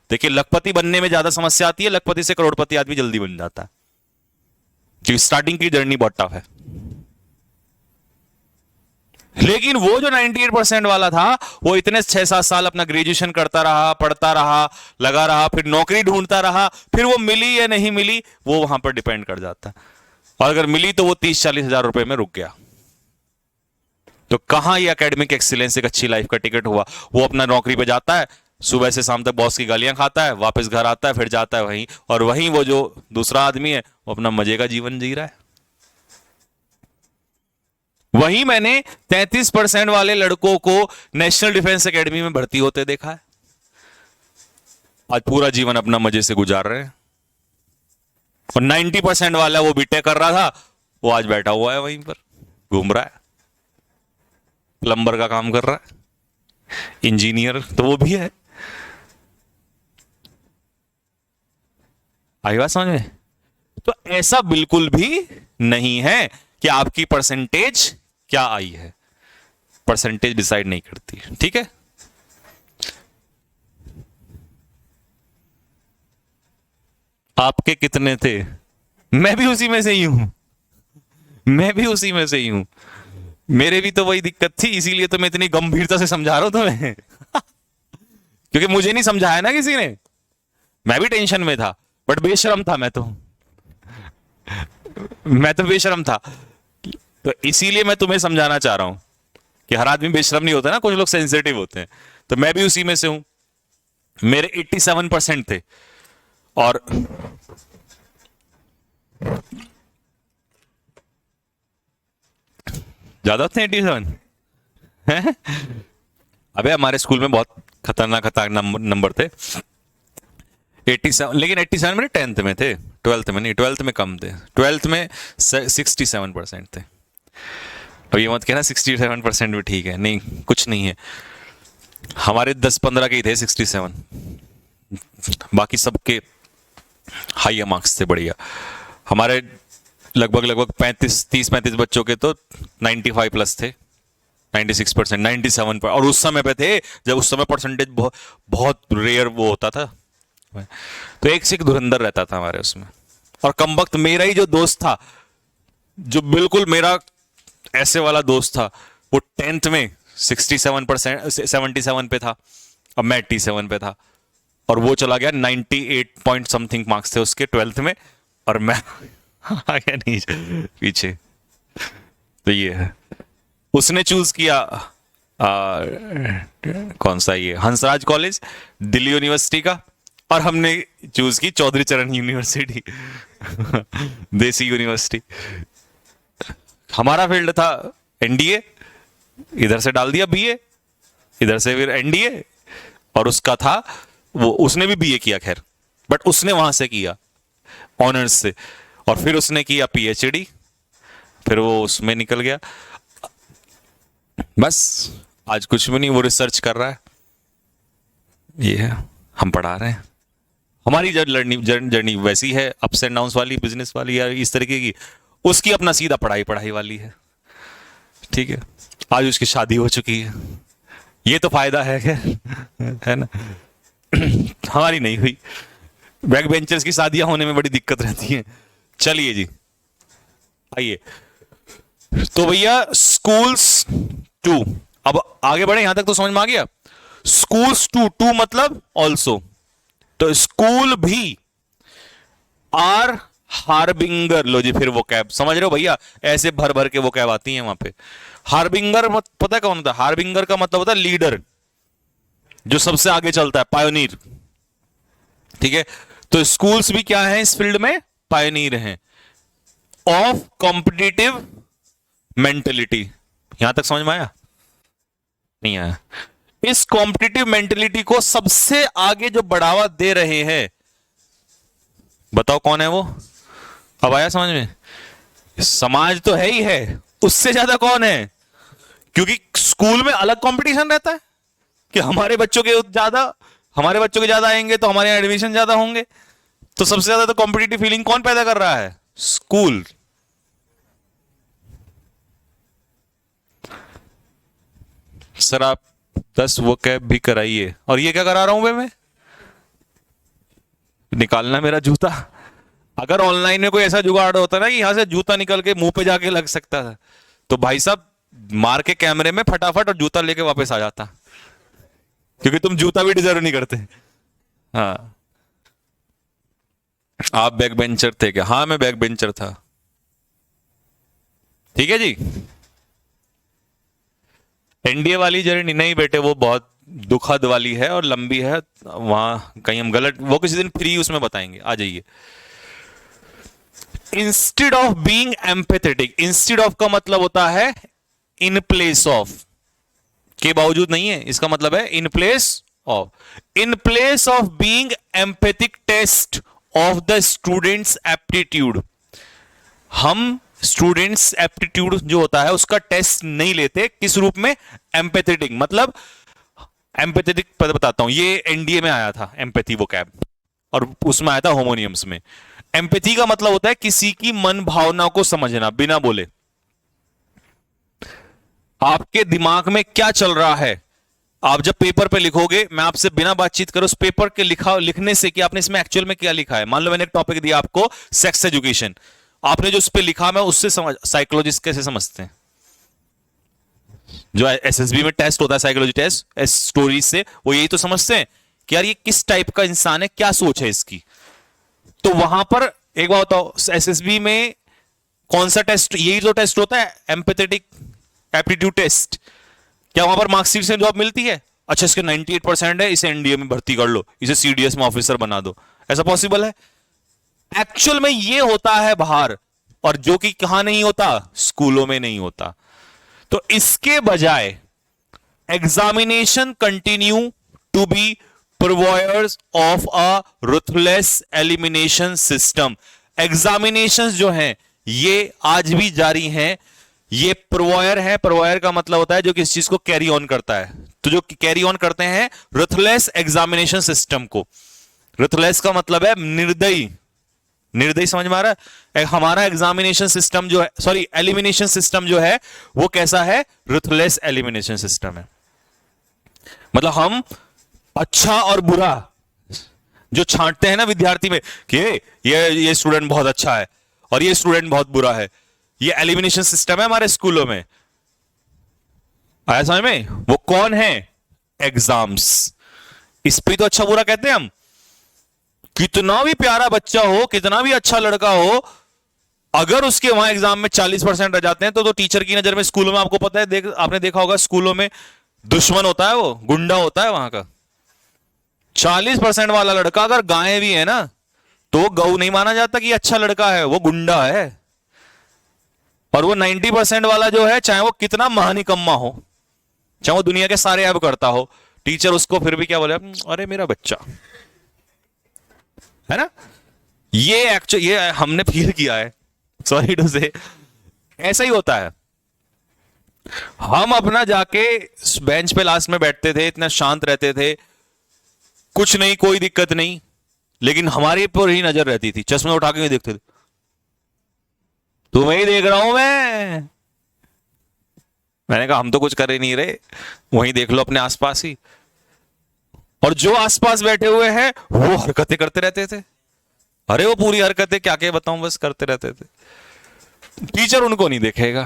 देखिए, लखपति बनने में ज्यादा समस्या आती है, लखपति से करोड़पति आदमी जल्दी बन जाता है, क्योंकि स्टार्टिंग की जर्नी बहुत टफ है। लेकिन वो जो 98% वाला था, वो इतने 6-7 साल अपना ग्रेजुएशन करता रहा, पढ़ता रहा, लगा रहा, फिर नौकरी ढूंढता रहा, फिर वो मिली या नहीं मिली वो वहां पर डिपेंड कर जाता है। और अगर मिली तो वो 30-40 हजार रुपए में रुक गया। तो कहां ये एकेडमिक एक्सीलेंस एक अच्छी लाइफ का टिकट हुआ। वो अपना नौकरी पे जाता है, सुबह से शाम तक बॉस की गालियां खाता है, वापस घर आता है, फिर जाता है वहीं, और वहीं वो जो दूसरा आदमी है वो अपना मजे का जीवन जी रहा है। वहीं मैंने 33% वाले लड़कों को नेशनल डिफेंस एकेडमी में भर्ती होते देखा है, आज पूरा जीवन अपना मजे से गुजार रहे हैं। और 90% वाला वो बीटेक कर रहा था, वो आज बैठा हुआ है वहीं पर, घूम रहा है, प्लम्बर का काम कर रहा है, इंजीनियर तो वो भी है। आई बात समझ में? तो ऐसा बिल्कुल भी नहीं है कि आपकी परसेंटेज क्या आई है, परसेंटेज डिसाइड नहीं करती, ठीक है। आपके कितने थे? मैं भी उसी में से ही हूं, मैं भी उसी में से ही हूं। मेरे भी तो वही दिक्कत थी, इसीलिए तो मैं इतनी गंभीरता से समझा रहा हूं तुम्हें क्योंकि मुझे नहीं समझाया ना किसी ने, मैं भी टेंशन में था, बट बेशरम था मैं तो बेशरम था। तो इसीलिए मैं तुम्हें समझाना चाह रहा हूं कि हर आदमी बेशरम नहीं होता ना, कुछ लोग सेंसिटिव होते हैं। तो मैं भी उसी में से हूं। मेरे 87% थे, और ज्यादा थे 87 अबे हमारे स्कूल में बहुत खतरनाक खतरनाक नंबर थे 87, लेकिन 87 मेरे 10th में थे, 12th में नहीं, 12th में कम थे, 12th में 67% थे। अब ये मत कहना 67% भी ठीक है, नहीं, कुछ नहीं है। हमारे 10-15 के ही थे 67, बाकी सबके हाई मार्क्स थे, बढ़िया। हमारे लगभग 30-35 बच्चों के तो 95 प्लस थे, 96%, 97 पर, और उस समय पे थे जब उस समय परसेंटेज बहुत रेयर वो होता था। तो एक से एक धुरंधर रहता था हमारे उसमें। और कमबख्त मेरा ही जो दोस्त था, जो बिल्कुल मेरा ऐसे वाला दोस्त था, वो 10th में 67%, 77 पे था, अब मैं 87 पे था, और वो चला गया 98 पॉइंट समथिंग मार्क्स थे उसके 12th में, और मैं आ गया नहीं पीछे। तो ये है, उसने चूज किया कौन सा, ये हंसराज कॉलेज दिल्ली यूनिवर्सिटी का, और हमने चूज की चौधरी चरण यूनिवर्सिटी देसी यूनिवर्सिटी। हमारा फील्ड था एनडीए, इधर से डाल दिया बीए, इधर से फिर एनडीए, और उसका था वो, उसने भी बीए किया खैर, बट उसने वहां से किया ऑनर्स से, और फिर उसने किया पीएचडी, फिर वो उसमें निकल गया। बस आज कुछ भी नहीं, वो रिसर्च कर रहा है, ये है, हम पढ़ा रहे हैं। हमारी जर्नी वैसी है, अप्स एंड डाउन्स वाली, बिजनेस वाली, या इस तरीके की। उसकी अपना सीधा पढ़ाई वाली है, ठीक है। आज उसकी शादी हो चुकी है, ये तो फायदा है है ना हमारी नहीं हुई। बैक बेंचर्स की शादियां होने में बड़ी दिक्कत रहती है। चलिए जी, आइए। तो भैया स्कूल्स टू, अब आगे बढ़े, यहां तक तो समझ में आ गया। स्कूल्स टू मतलब ऑल्सो, तो स्कूल भी आर हार्बिंगर। लो जी, फिर वो कैब समझ रहे हो भैया, ऐसे भर भर के वो कैब आती है वहां पे। हार्बिंगर पता है कौन होता है? हार्बिंगर का मतलब होता है लीडर, जो सबसे आगे चलता है, पायोनीर, ठीक है। तो स्कूल्स भी क्या है इस फील्ड में? पायोनीर हैं ऑफ कॉम्पिटिटिव मेंटेलिटी। यहां तक समझ में आया? नहीं आया? इस कॉम्पिटिटिव मेंटेलिटी को सबसे आगे जो बढ़ावा दे रहे हैं, बताओ कौन है वो? अब आया समझ में? समाज तो है ही है, उससे ज्यादा कौन है? क्योंकि स्कूल में अलग कंपटीशन रहता है कि हमारे बच्चों के ज्यादा आएंगे तो हमारे यहां एडमिशन ज्यादा होंगे। तो सबसे ज्यादा तो कॉम्पिटिटिव फीलिंग कौन पैदा कर रहा है? स्कूल। सर आप 10 वो कैब भी कराइए। और ये क्या करा रहा हूं मैं? निकालना मेरा जूता। अगर ऑनलाइन में कोई ऐसा जुगाड़ होता ना कि यहां से जूता निकल के मुंह पे जाके लग सकता था, तो भाई साहब मार के कैमरे में फटाफट और जूता लेके वापस आ जाता, क्योंकि तुम जूता भी डिजर्व नहीं करते। हाँ, आप बैक बेंचर थे क्या? हाँ मैं बैक बेंचर था। ठीक है जी। एनडीए वाली जर्नी नहीं बेटे, वो बहुत दुखद वाली है और लंबी है, वहां कहीं हम गलत, वो किसी दिन फ्री उसमें बताएंगे, आ जाइए। Instead of being empathetic, instead of का मतलब होता है इन प्लेस ऑफ, के बावजूद नहीं है, इसका मतलब है in place of. In place of being empathic test of the students aptitude, हम स्टूडेंट्स एप्टीट्यूड जो होता है उसका टेस्ट नहीं लेते। किस रूप में? एम्पैथेटिक। मतलब एम्पैथेटिक बताता हूं, ये एनडीए में आया था एम्पैथी वो कैब, और उसमें आया था होमोनियम्स में। एम्पैथी का मतलब होता है किसी की मन भावना को समझना बिना बोले। आपके दिमाग में क्या चल रहा है, आप जब पेपर पे लिखोगे, मैं आपसे बिना बातचीत करो उस पेपर के लिखने से कि आपने इसमें एक्चुअल में क्या लिखा है। मान लो मैंने एक टॉपिक दिया आपको, सेक्स एजुकेशन, आपने जो उस पर लिखा, मैं उससे समझ, साइकोलॉजिस्ट कैसे समझते हैं, जो एसएसबी में टेस्ट होता है साइकोलॉजी टेस्ट, स्टोरीज से, वो यही तो समझते हैं कि यार ये किस टाइप का इंसान है, क्या सोच है इसकी। तो वहां पर एक बात बताओ, एसएसबी में कौन सा टेस्ट, यही तो टेस्ट होता है एम्पैथेटिक एप्टीट्यूड टेस्ट। क्या वहां पर मार्कशीट से जॉब मिलती है? अच्छा इसके 98% है, इसे एनडीए में भर्ती कर लो, इसे सीडीएस में ऑफिसर बना दो, ऐसा पॉसिबल है? एक्चुअल में ये होता है बाहर, और जो कि कहां नहीं होता, स्कूलों में नहीं होता। तो इसके बजाय examination continue to be providers of a ruthless elimination system. Examination जो हैं ये आज भी जारी हैं। ये प्रोवायर है, प्रोवायर का मतलब होता है जो किस चीज को कैरी ऑन करता है। तो जो कैरी ऑन करते हैं रुथलेस एग्जामिनेशन सिस्टम को। रुथलेस का मतलब है निर्दयी, निर्दयी समझ में आ रहा है? हमारा एग्जामिनेशन सिस्टम जो है, सॉरी एलिमिनेशन सिस्टम जो है वो कैसा है? रुथलेस एलिमिनेशन सिस्टम है। मतलब हम अच्छा और बुरा जो छांटते हैं ना विद्यार्थी में कि ये स्टूडेंट बहुत अच्छा है और ये स्टूडेंट बहुत बुरा है, ये एलिमिनेशन सिस्टम है हमारे स्कूलों में। आया समझ में? वो कौन है? एग्जाम्स। इस पे तो अच्छा बुरा कहते हैं हम। कितना भी प्यारा बच्चा हो, कितना भी अच्छा लड़का हो, अगर उसके वहां एग्जाम में 40% रह जाते हैं तो टीचर की नजर में, स्कूलों में आपको पता है, आपने देखा होगा स्कूलों में दुश्मन होता है, वो गुंडा होता है वहां का। 40% वाला लड़का अगर गाय भी है ना तो वो गऊ नहीं माना जाता कि अच्छा लड़का है, वो गुंडा है। और वो 90% वाला जो है, चाहे वो कितना महानिकम्मा हो, चाहे वो दुनिया के सारे ऐब करता हो, टीचर उसको फिर भी क्या बोले, अरे मेरा बच्चा है ना। ये हमने फील किया है, सॉरी टू से, ऐसा ही होता है। हम अपना जाके बेंच पे लास्ट में बैठते थे, इतना शांत रहते थे, कुछ नहीं, कोई दिक्कत नहीं, लेकिन हमारे पर ही नजर रहती थी, चश्मे उठा के नहीं देखते थे। तुम्हें ही देख रहा हूं मैंने कहा हम तो कुछ कर ही नहीं रहे, वहीं देख लो अपने आसपास ही। और जो आसपास बैठे हुए हैं वो हरकतें करते रहते थे। अरे वो पूरी हरकतें क्या क्या बताऊं, बस करते रहते थे। टीचर उनको नहीं देखेगा।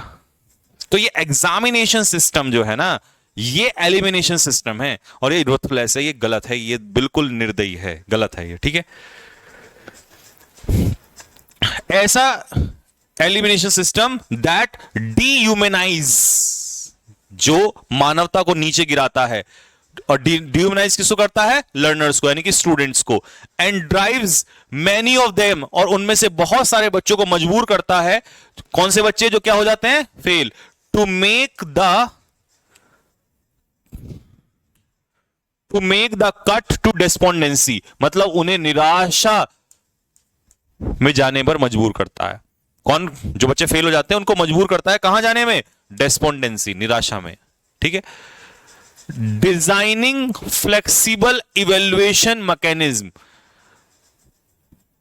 तो ये एग्जामिनेशन सिस्टम जो है ना, ये एलिमिनेशन सिस्टम है, और ये रुथलेस है, ये गलत है, ये बिल्कुल निर्दयी है, गलत है ये। ठीक है, ऐसा एलिमिनेशन सिस्टम दैट डीह्यूमनाइज, जो मानवता को नीचे गिराता है, और डिह्यूमनाइज किसको करता है? लर्नर्स को, यानी कि स्टूडेंट्स को। And drives many of them, और उनमें से बहुत सारे बच्चों को मजबूर करता है। कौन से बच्चे जो क्या हो जाते हैं? Fail. To make the to make the cut to despondency, मतलब उन्हें निराशा में जाने पर मजबूर करता है। कौन? जो बच्चे फेल हो जाते हैं उनको मजबूर करता है कहां जाने में? डेस्पोंडेंसी, निराशा में। ठीक है। डिजाइनिंग फ्लेक्सिबल इवेल्युएशन मैकेनिज्म,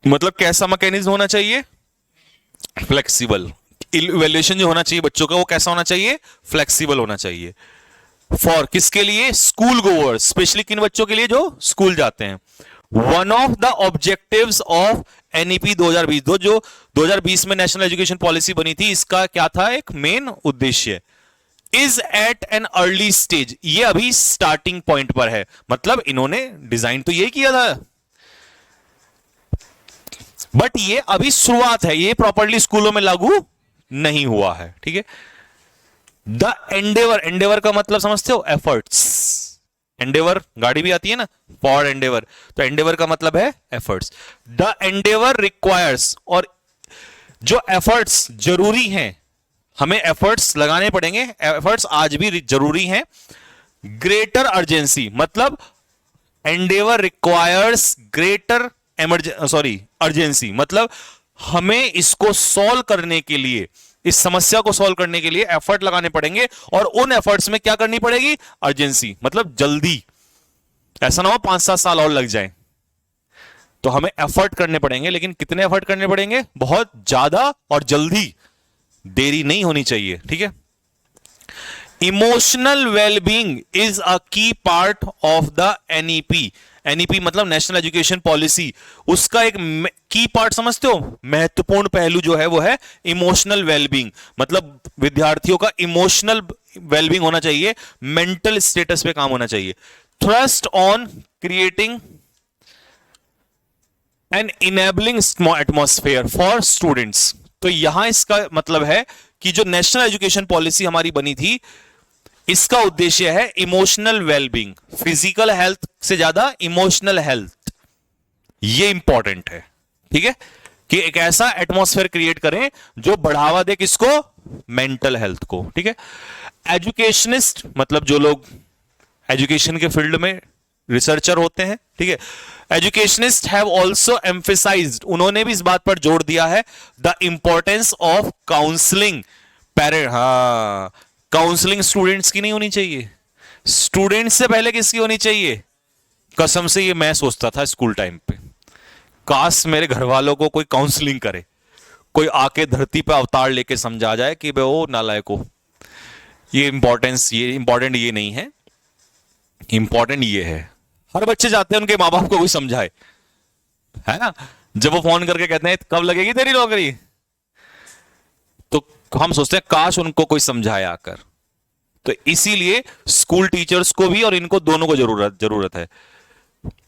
मतलब कैसा मैकेनिज्म होना चाहिए? फ्लेक्सिबल। इवेल्युएशन जो होना चाहिए बच्चों का वो कैसा होना चाहिए? फ्लेक्सिबल होना चाहिए। फॉर किसके लिए? स्कूल गोअर्स, स्पेशली किन बच्चों के लिए? जो स्कूल जाते हैं। One of the objectives of NEP 2020, जो 2020 में नेशनल एजुकेशन पॉलिसी बनी थी, इसका क्या था? एक मेन उद्देश्य is at an early stage, ये अभी स्टार्टिंग पॉइंट पर है, मतलब इन्होंने डिजाइन तो ये किया था बट ये अभी शुरुआत है, ये प्रॉपर्ली स्कूलों में लागू नहीं हुआ है। ठीक है। द एंडेवर, एंडेवर का मतलब समझते हो? एफर्ट्स। एंडेवर गाड़ी भी आती है ना, फॉर एंडेवर, तो एंडेवर का मतलब है एफर्ट्स। द एंडेवर रिक्वायर्स, और जो एफर्ट्स जरूरी हैं, हमें एफर्ट्स लगाने पड़ेंगे, एफर्ट्स आज भी जरूरी हैं। ग्रेटर अर्जेंसी, मतलब एंडेवर रिक्वायर्स ग्रेटर अर्जेंसी, मतलब हमें इसको सॉल्व करने के लिए, इस समस्या को सॉल्व करने के लिए एफर्ट लगाने पड़ेंगे, और उन एफर्ट्स में क्या करनी पड़ेगी? अर्जेंसी, मतलब जल्दी। ऐसा ना हो 5-7 साल और लग जाए, तो हमें एफर्ट करने पड़ेंगे, लेकिन कितने एफर्ट करने पड़ेंगे? बहुत ज्यादा और जल्दी, देरी नहीं होनी चाहिए। ठीक है। इमोशनल वेलबींग इज अ की part of the NEP, NEP मतलब नेशनल एजुकेशन पॉलिसी, उसका एक की पार्ट समझते हो? महत्वपूर्ण पहलू जो है वो है इमोशनल वेलबींग, मतलब विद्यार्थियों का इमोशनल वेलबींग होना चाहिए, मेंटल स्टेटस पे काम होना चाहिए। Thrust on creating an enabling atmosphere for students, तो यहां इसका मतलब है कि जो नेशनल एजुकेशन पॉलिसी हमारी बनी थी, इसका उद्देश्य है इमोशनल वेलबींग, फिजिकल हेल्थ से ज्यादा इमोशनल हेल्थ, ये इंपॉर्टेंट है। ठीक है, कि एक ऐसा एटमॉस्फेयर क्रिएट करें जो बढ़ावा दे किसको? मेंटल हेल्थ को। ठीक है। एजुकेशनिस्ट मतलब जो लोग एजुकेशन के फील्ड में रिसर्चर होते हैं। ठीक है। एजुकेशनिस्ट हैव ऑल्सो एम्फेसाइज्ड, उन्होंने भी इस बात पर जोर दिया है, the importance of counselling parent. हाँ, काउंसलिंग स्टूडेंट्स की नहीं होनी चाहिए, स्टूडेंट्स से पहले किसकी होनी चाहिए? कसम से ये मैं सोचता था स्कूल टाइम पे, काश मेरे घर वालों को कोई काउंसलिंग करे, कोई आके धरती पे अवतार लेके समझा जाए कि बे ओ नालायको, ये इंपॉर्टेंट ये नहीं है, इंपॉर्टेंट ये है। हर बच्चे चाहते हैं उनके माँ बाप को कोई समझाए, है ना? जब वो फोन करके कहते हैं कब लगेगी तेरी नौकरी, तो हम सोचते हैं काश उनको कोई समझाए आकर। तो इसीलिए स्कूल टीचर्स को भी और इनको दोनों को जरूरत है।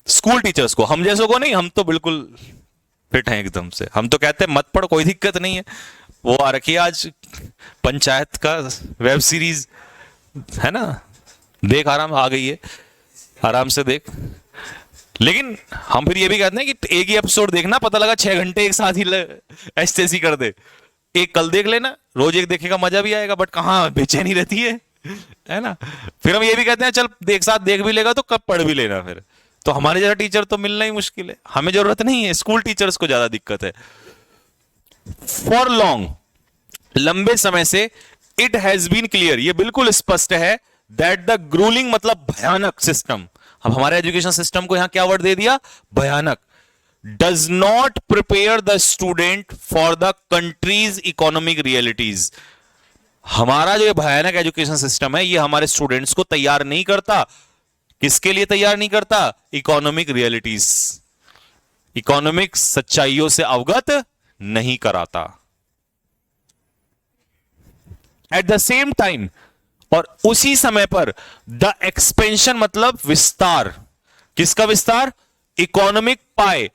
स्कूल टीचर्स को, हम जैसों को नहीं, हम तो बिल्कुल फिट हैं एकदम से, हम तो कहते हैं मत पढ़, कोई दिक्कत नहीं है। वो आ रखी है आज पंचायत का वेब सीरीज, है ना, देख आराम, आ गई है, आराम से देख। लेकिन हम फिर ये भी कहते हैं कि एक ही एपिसोड देखना, पता लगा 6 घंटे एक साथ ही ऐसे कर दे, एक कल देख लेना, रोज एक देखेगा मजा भी आएगा, बट कहाँ बेचैनी रहती है ना। फिर हम ये भी कहते हैं चल एक साथ देख भी लेगा तो कब पढ़ भी लेना, फिर तो हमारे जैसा टीचर तो मिलना ही मुश्किल है, हमें जरूरत नहीं है, स्कूल टीचर्स को ज्यादा दिक्कत है। फॉर लॉन्ग, लंबे से से, इट हैज बीन क्लियर, ये बिल्कुल स्पष्ट है, दैट द ग्रूलिंग मतलब भयानक सिस्टम, अब हमारे एजुकेशन सिस्टम को यहां क्या वर्ड दे दिया? भयानक। Does not prepare the student for the countries economic realities, हमारा जो भयानक एजुकेशन सिस्टम है ये हमारे स्टूडेंट्स को तैयार नहीं करता, किसके लिए तैयार नहीं करता? इकोनॉमिक रियलिटीज, इकोनॉमिक सच्चाइयों से अवगत नहीं कराता। एट द सेम टाइम, और उसी समय पर, द एक्सपेंशन मतलब विस्तार, किसका विस्तार? Economic pie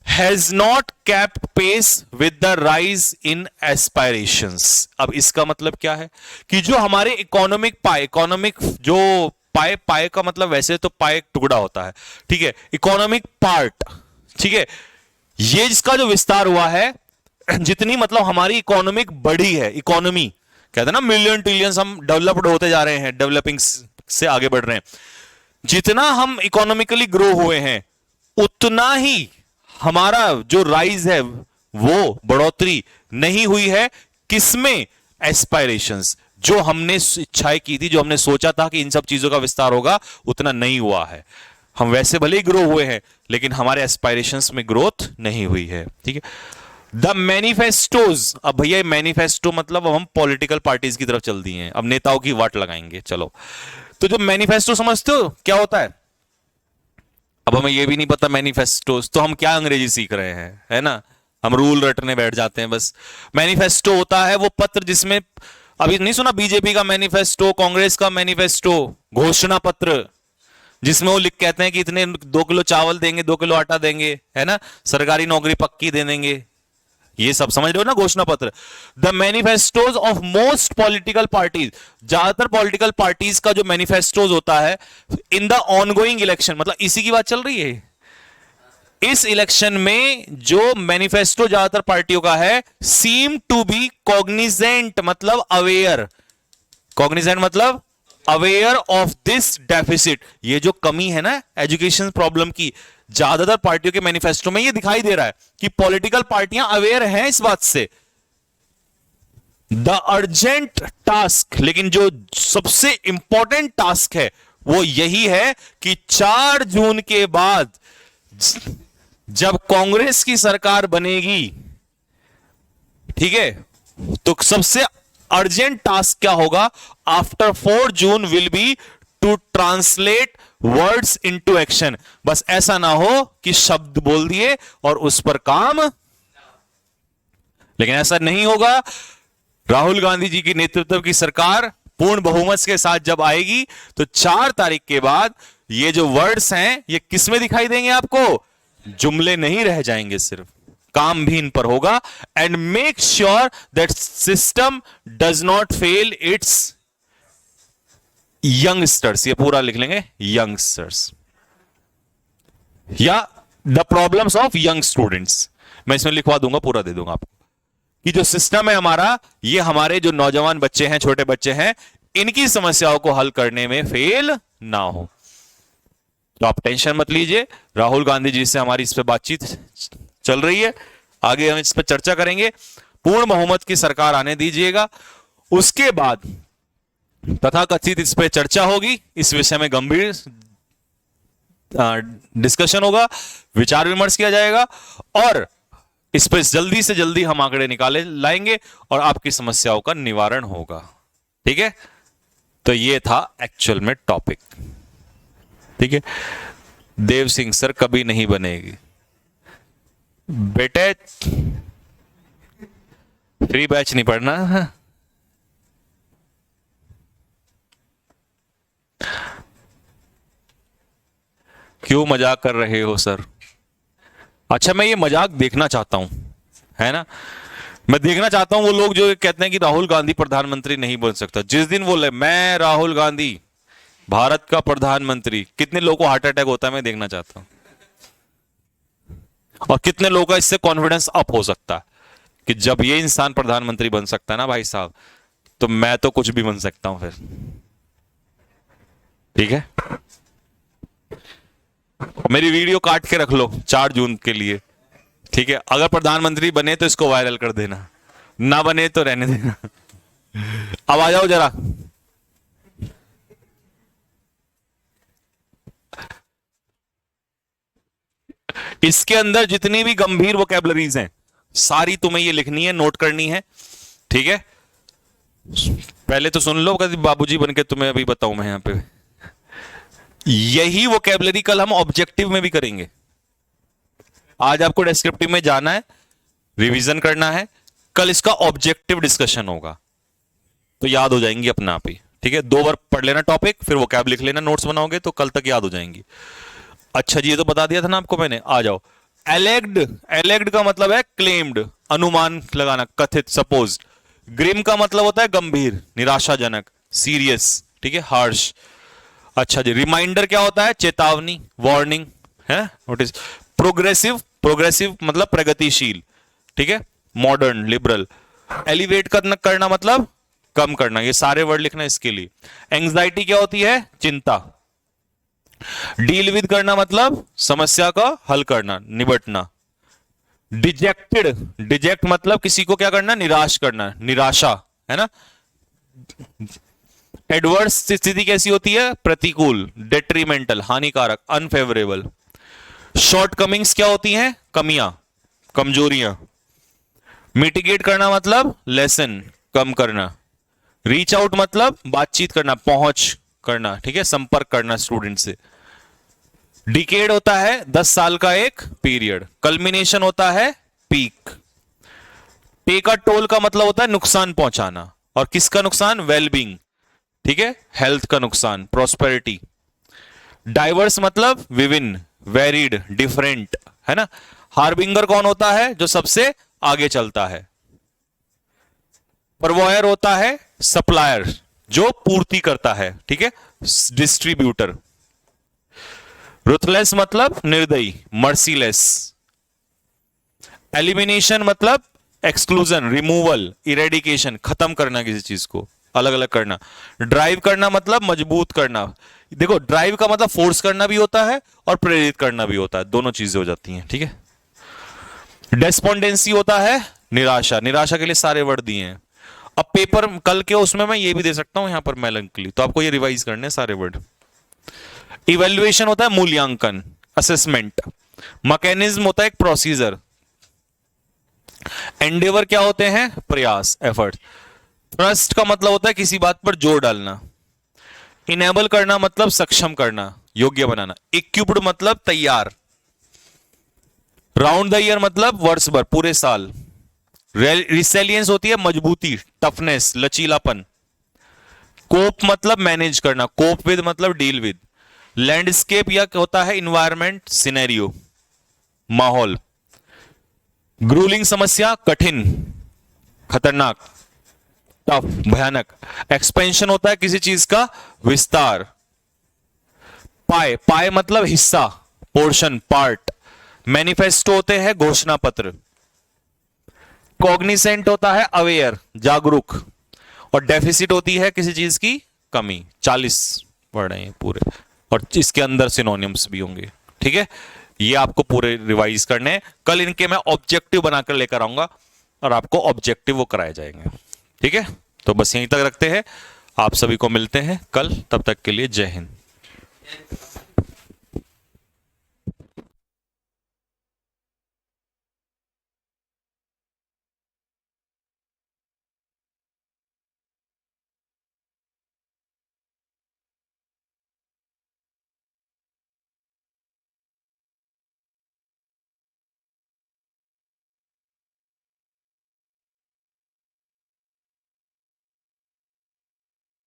has not kept pace with the rise in aspirations. अब इसका मतलब क्या है कि जो हमारे इकोनॉमिक पाई, इकोनॉमिक जो पाए का मतलब वैसे तो पाए एक टुकड़ा होता है, ठीक है, इकोनॉमिक पार्ट, ठीक है, ये जिसका जो विस्तार हुआ है, जितनी मतलब हमारी इकोनॉमिक बढ़ी है, इकोनॉमी कहते हैं ना मिलियन ट्रिलियन हम डेवलप्ड होते जा रहे हैं, डेवलपिंग से आगे बढ़ रहे हैं, जितना हम इकोनॉमिकली ग्रो हुए हैं उतना ही हमारा जो राइज है वो बढ़ोतरी नहीं हुई है। किसमें? एस्पायरेशंस, जो हमने इच्छाएं की थी, जो हमने सोचा था कि इन सब चीजों का विस्तार होगा, उतना नहीं हुआ है। हम वैसे भले ही ग्रो हुए हैं लेकिन हमारे एस्पायरेशंस में ग्रोथ नहीं हुई है। ठीक है। द मैनिफेस्टोज, अब भैया मैनिफेस्टो मतलब अब हम पॉलिटिकल पार्टीज की तरफ चल दिए हैं, अब नेताओं की वाट लगाएंगे। चलो, तो जो मैनिफेस्टो समझते हो क्या होता है? अब हमें यह भी नहीं पता मैनिफेस्टोस, तो हम क्या अंग्रेजी सीख रहे हैं, है ना? हम रूल रटने बैठ जाते हैं बस। मैनिफेस्टो होता है वो पत्र जिसमें, अभी नहीं सुना बीजेपी का मैनिफेस्टो, कांग्रेस का मैनिफेस्टो, घोषणा पत्र, जिसमें वो लिख कहते हैं कि इतने 2 किलो चावल देंगे, 2 किलो आटा देंगे, है ना, सरकारी नौकरी पक्की दे देंगे, ये सब समझ रहे हो ना, घोषणा पत्र। The manifestos of most political parties, ज्यादातर पॉलिटिकल पार्टीज का जो मैनिफेस्टोज होता है इन द ऑनगोइंग इलेक्शन, मतलब इसी की बात चल रही है, इस इलेक्शन में जो मैनिफेस्टो ज्यादातर पार्टियों का है, सीम टू बी कॉग्निजेंट, मतलब अवेयर, कॉग्निजेंट मतलब अवेयर ऑफ दिस डेफिसिट, ये जो कमी है ना एजुकेशन प्रॉब्लम की, ज्यादातर पार्टियों के मैनिफेस्टो में ये दिखाई दे रहा है कि पॉलिटिकल पार्टियां अवेयर हैं इस बात से। द अर्जेंट टास्क, लेकिन जो सबसे इंपॉर्टेंट टास्क है वो यही है कि 4 जून के बाद जब कांग्रेस की सरकार बनेगी, ठीक है, तो सबसे अर्जेंट टास्क क्या होगा? After 4 June will be to translate words into action. बस ऐसा ना हो कि शब्द बोल दिए और उस पर काम, लेकिन ऐसा नहीं होगा। राहुल गांधी जी की नेतृत्व की सरकार पूर्ण बहुमत के साथ जब आएगी तो 4 तारीख के बाद ये जो वर्ड्स हैं ये किस में दिखाई देंगे आपको? जुमले नहीं रह जाएंगे, सिर्फ काम भी इन पर होगा। And make sure that system does not fail it's youngsters, ये पूरा लिख लेंगे, यंगस्टर्स या the problems of young students, मैं इसमें लिखवा दूंगा, पूरा दे दूंगा आपको, कि जो सिस्टम है हमारा, ये हमारे जो नौजवान बच्चे हैं, छोटे बच्चे हैं, इनकी समस्याओं को हल करने में फेल ना हो। तो आप टेंशन मत लीजिए, राहुल गांधी जी से हमारी इस पे बातचीत चल रही है, आगे हम इस पर चर्चा करेंगे। पूर्ण बहुमत की सरकार आने दीजिएगा, उसके बाद तथाकथित इस पे चर्चा होगी, इस विषय में गंभीर डिस्कशन होगा, विचार विमर्श किया जाएगा और इस पर जल्दी से जल्दी हम आंकड़े निकाले लाएंगे और आपकी समस्याओं का निवारण होगा। ठीक है, तो ये था एक्चुअल में टॉपिक। ठीक है, देव सिंह सर कभी नहीं बनेगी बेटे, फ्री बैच नहीं पढ़ना। क्यों मजाक कर रहे हो सर? अच्छा, मैं ये मजाक देखना चाहता हूं, है ना, मैं देखना चाहता हूं वो लोग जो कहते हैं कि राहुल गांधी प्रधानमंत्री नहीं बन सकता। जिस दिन बोले मैं राहुल गांधी भारत का प्रधानमंत्री, कितने लोगों को हार्ट अटैक होता है मैं देखना चाहता हूं, और कितने लोगों का इससे कॉन्फिडेंस अप हो सकता है कि जब ये इंसान प्रधानमंत्री बन सकता है ना भाई साहब, तो मैं तो कुछ भी बन सकता हूं फिर। ठीक है, मेरी वीडियो काट के रख लो 4 जून के लिए। ठीक है, अगर प्रधानमंत्री बने तो इसको वायरल कर देना, ना बने तो रहने देना। अब आ जाओ जरा, इसके अंदर जितनी भी गंभीर वोकैबुलरीज हैं सारी तुम्हें ये लिखनी है, नोट करनी है। ठीक है, पहले तो सुन लो, कभी बाबूजी बनके तुम्हें अभी बताऊं मैं यहां पे। यही वोकैबुलरी कल हम ऑब्जेक्टिव में भी करेंगे। आज आपको डिस्क्रिप्टिव में जाना है, रिवीजन करना है, कल इसका ऑब्जेक्टिव डिस्कशन होगा, तो याद हो जाएंगी अपने आप ही। ठीक है, 2 बार पढ़ लेना टॉपिक, फिर वोकैब लिख लेना, नोट्स बनाओगे तो कल तक याद हो जाएंगी। अच्छा जी, ये तो बता दिया था ना आपको मैंने। आ जाओ, एलेग्ड, एलेग्ड का मतलब है क्लेम्ड, अनुमान लगाना, कथित, सपोज। ग्रिम का मतलब होता है गंभीर, निराशाजनक, सीरियस, ठीक है, हार्श। अच्छा जी, रिमाइंडर क्या होता है? चेतावनी, वार्निंग, है। नोटिस, प्रोग्रेसिव, प्रोग्रेसिव मतलब प्रगतिशील, ठीक है, मॉडर्न, लिबरल। एलिवेट करना मतलब कम करना, ये सारे वर्ड लिखना इसके लिए। एंग्जाइटी क्या होती है? चिंता, डील विद करना मतलब समस्या का हल करना, निपटना। डिजेक्टेड, डिजेक्ट मतलब किसी को क्या करना, निराश करना, निराशा, है ना। एडवर्स स्थिति कैसी होती है, प्रतिकूल, डेट्रीमेंटल, हानिकारक, अनफेवरेबल। शॉर्टकमिंग्स क्या होती हैं, कमियां, कमजोरियां। मिटिगेट करना मतलब लेसन, कम करना। रीच आउट मतलब बातचीत करना, पहुंच करना, ठीक है, संपर्क करना स्टूडेंट से। डिकेड होता है 10 साल का एक पीरियड। कल्मिनेशन होता है पीक। टेक अ टोल का मतलब होता है नुकसान पहुंचाना, और किसका नुकसान, वेलबींग, ठीक है, हेल्थ का नुकसान, प्रोस्पेरिटी। डाइवर्स मतलब विभिन्न, वेरिड, डिफरेंट, है ना। हार्बिंगर कौन होता है, जो सबसे आगे चलता है। परवॉयर होता है सप्लायर, जो पूर्ति करता है, ठीक है, डिस्ट्रीब्यूटर। रुथलेस मतलब निर्दयी, मर्सीलेस। एलिमिनेशन मतलब एक्सक्लूजन, रिमूवल, इरेडिकेशन, खत्म करना किसी चीज को, अलग अलग करना। ड्राइव करना मतलब मजबूत करना। देखो ड्राइव का मतलब फोर्स करना भी होता है और प्रेरित करना भी होता है, दोनों चीजें हो जाती हैं, ठीक है। डेस्पोंडेंसी होता है निराशा, निराशा के लिए सारे वर्ड दिए हैं। अब पेपर कल के उसमें मैं ये भी दे सकता हूं यहां पर मेलंकली, तो आपको ये रिवाइज करने हैं सारे वर्ड। इवेल्युएशन होता है मूल्यांकन, असेसमेंट। मैकेनिज्म होता है एक प्रोसीजर। एंडेवर क्या होते हैं, प्रयास, एफर्ट। ट्रस्ट का मतलब होता है किसी बात पर जोर डालना। इनेबल करना मतलब सक्षम करना, योग्य बनाना। इक्विप्ड मतलब तैयार। राउंड द ईयर मतलब वर्ष भर, पूरे साल। रिसेलियंस होती है मजबूती, टफनेस, लचीलापन। कोप मतलब मैनेज करना, कोप विद मतलब डील विद। लैंडस्केप या होता है इन्वायरमेंट, सिनेरियो, माहौल। ग्रूलिंग समस्या, कठिन, खतरनाक, टफ, भयानक। एक्सपेंशन होता है किसी चीज का विस्तार। पाए, पाए मतलब हिस्सा, पोर्शन, पार्ट। मैनिफेस्टो होते हैं घोषणा पत्र। कॉग्निसेंट होता है अवेयर, जागरूक। और डेफिसिट होती है किसी चीज की कमी। 40 वर्ड हैं ये पूरे, और इसके अंदर सिनोनिम्स भी होंगे, ठीक है। ये आपको पूरे रिवाइज करने हैं। कल इनके मैं ऑब्जेक्टिव बनाकर लेकर आऊंगा और आपको ऑब्जेक्टिव वो कराए जाएंगे, ठीक है। तो बस यहीं तक रखते हैं, आप सभी को मिलते हैं कल, तब तक के लिए जय हिंद।